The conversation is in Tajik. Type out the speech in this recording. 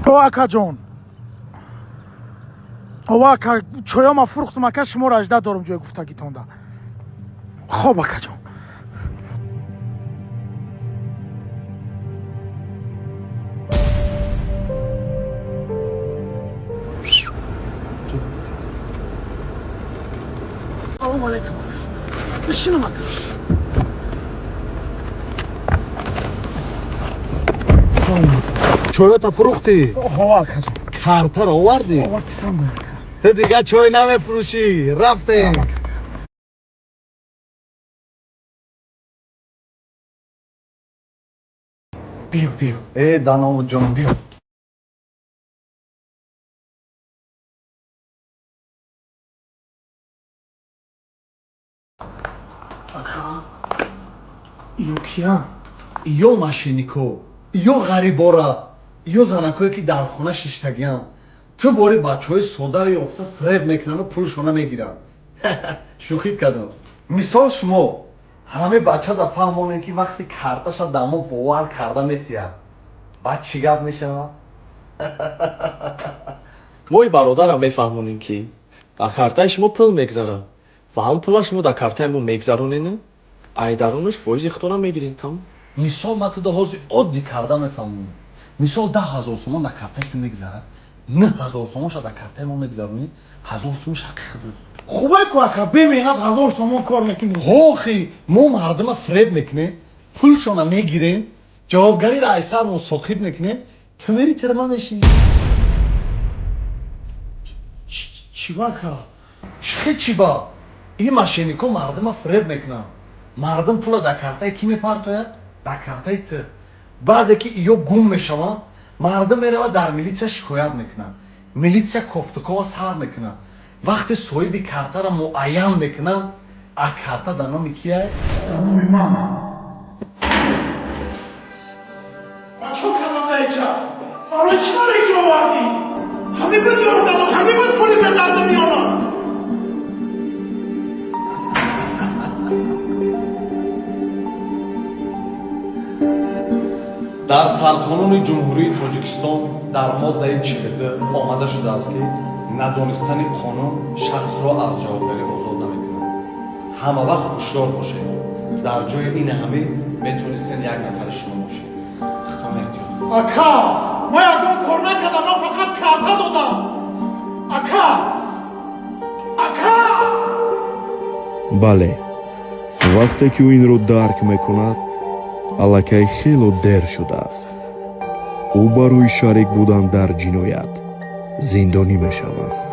акаҷон, ака чоёма фурухтум, ака шуморо ажда дорум ҷоя гуфтагитонда. хоб акаҷон. салому алейкум. бишинам ака. чоята фурӯхтӣ? ҳо акаҷон. картар овардӣ? овардисам ака. ту дигар чой намефурӯшӣ, рафтем. биё биё. Даномуҷон, биё. ака ё кия? ё машинико, ё ғарибора, ё занакое ки дар хона шиштагиам. ту бори бачаҳои соддаро ёфта фреб мекунану пулшона мегиранд. шӯхӣ кардам. мисол шумо ҳамаи бачада фаҳмонем ки вақти карташа дамо бовар карда метиҳад, баъд чӣ гап мешавад? вои бародарам мефаҳмонем ки дар картаи шумо пул мегзарад ва ҳам пула шумо дар картаи мо мегзаронену ай дарунаш фоизи худтонам мегирем. тамом. мисол ма ту ҳозир оддӣ карда мефаҳмонем. мисол 10 000 сомон дар картаи ту мегзарад, 9 000 сомонша дар картаи мо мегзаронӣ, 1000 сомонш ҳаққи худ. хубе ку ака, бемеҳнат 1000 сомон кор мекунӣ. ҳохи мо мардума фреб мекунем, пулшона мегирем, ҷавобгариро аз сар мо соқит мекунем, ту мери тирма мешӣ. чӣ ба ака? чӣ ба? ин мошеннико мардума фреб мекунанд. мардум пула дар картаи ки мепартояд? дар картаи ту. баъде ки иё гум мешаванд, мардум меравад дар милитсия шикоят мекунад. милитсия кофтукова сар мекунад. вақте соҳиби картаро муайян мекунанд, а карта дар номи кияй? дар номи ман. чо кардам даича? барои чӣ ман ҳеҷ овардӣ? ҳамин буд ёрдам, ҳамин буд пули ба дарду меомад. дар сарқонуни ҷумҳурии тоҷикистон дар моддаи 42 омада шудааст ки надонистани қонун шахсро аз ҷавобгарӣ озод намекунад. ҳама вақт ҳушёр бошед. дар ҷои ин ҳамӣ метавонистен як нафари шумо бошед. хитон эҳтиёт. ака, ман ягон кор накардам, ман фақат карта додам. ака! ака! бале, вақте ки ӯ инро дарк мекунад, аллакай хело дер шудааст. ӯ барои шарик будан дар ҷиноят зиндонӣ мешавад.